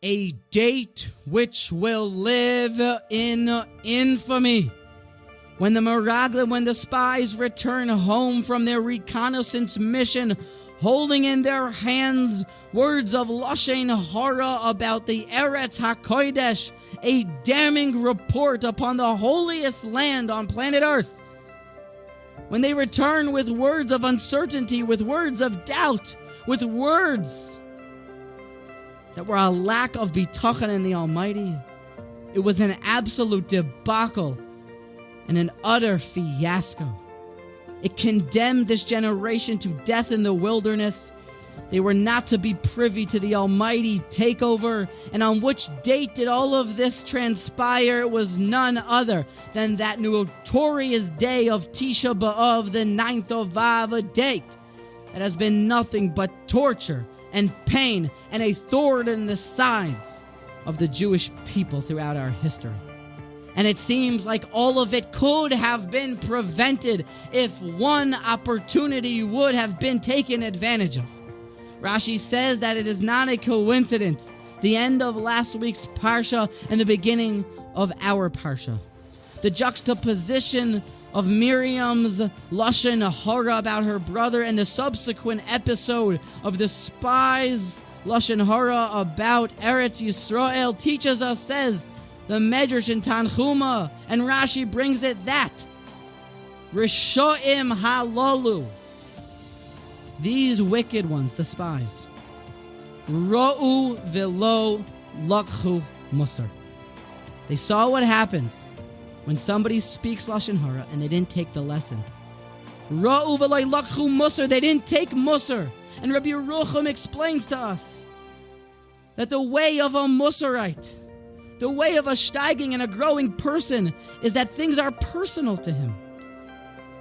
a date which will live in infamy. When the Miraglim, when the spies return home from their reconnaissance mission, holding in their hands words of Lashon Hara about the Eretz HaKodesh, a damning report upon the holiest land on planet Earth. When they return with words of uncertainty, with words of doubt, with words that were a lack of bitachon in the Almighty, it was an absolute debacle and an utter fiasco. It condemned this generation to death in the wilderness. They were not to be privy to the almighty takeover. And on which date did all of this transpire? It was none other than that notorious day of Tisha Ba'av, the 9th of Av, a date that has been nothing but torture and pain and a thorn in the sides of the Jewish people throughout our history. And it seems like all of it could have been prevented if one opportunity would have been taken advantage of. Rashi says that it is not a coincidence, the end of last week's Parsha and the beginning of our Parsha. The juxtaposition of Miriam's Lashon Hara about her brother and the subsequent episode of the spies' Lashon Hara about Eretz Yisrael teaches us, says the Medrash in Tanchuma, and Rashi brings it that Rishoim halalu, these wicked ones, the spies, Ra'u velo Laka Mussar. They saw what happens when somebody speaks Lashon Hara and they didn't take the lesson. Ra'u velo Laka Mussar, they didn't take Mussar. And Rabbi Yerucham explains to us that the way of a Mussarite, the way of a steiging and a growing person, is that things are personal to him.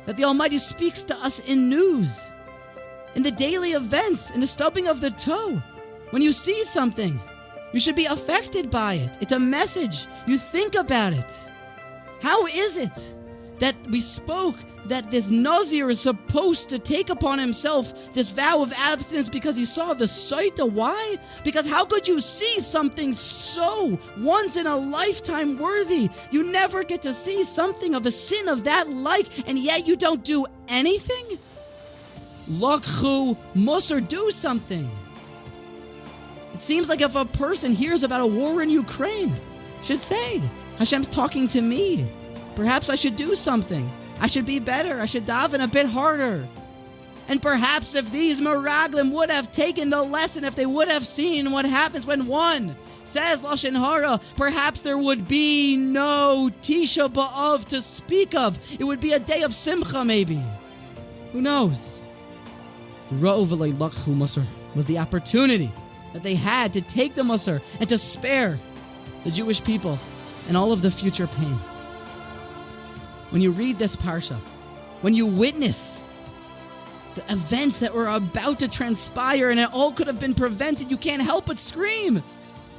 That the Almighty speaks to us in news, in the daily events, in the stubbing of the toe. When you see something, you should be affected by it. It's a message. You think about it. How is it that we spoke that this Nazir is supposed to take upon himself this vow of abstinence because he saw the Saita? Why? Because how could you see something so once in a lifetime worthy? You never get to see something of a sin of that like, and yet you don't do anything? Laka Mussar, do something. It seems like if a person hears about a war in Ukraine, should say, Hashem's talking to me. Perhaps I should do something. I should be better. I should daven a bit harder. And perhaps if these Miraglim would have taken the lesson, if they would have seen what happens when one says Lashon Hara, perhaps there would be no Tisha Ba'av to speak of. It would be a day of Simcha maybe. Who knows? Ra'u v'lo Laka Mussar was the opportunity that they had to take the Mussar and to spare the Jewish people and all of the future pain. When you read this Parsha, when you witness the events that were about to transpire and it all could have been prevented, you can't help but scream.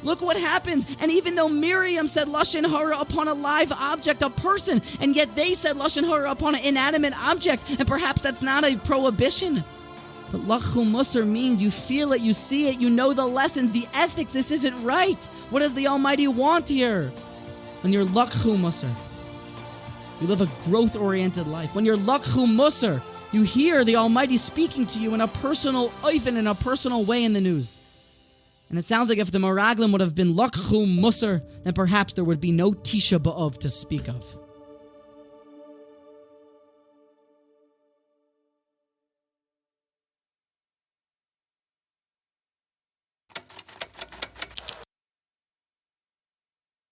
Look what happens. And even though Miriam said Lashon Hara upon a live object, a person, and yet they said Lashon Hara upon an inanimate object, and perhaps that's not a prohibition. But Laka Mussar means you feel it, you see it, you know the lessons, the ethics. This isn't right. What does the Almighty want here? When you're Laka Mussar, you live a growth-oriented life. When you're Laka Mussar, you hear the Almighty speaking to you in a personal oifen, in a personal way in the news. And it sounds like if the Miraglim would have been Laka Mussar, then perhaps there would be no Tisha Ba'av to speak of.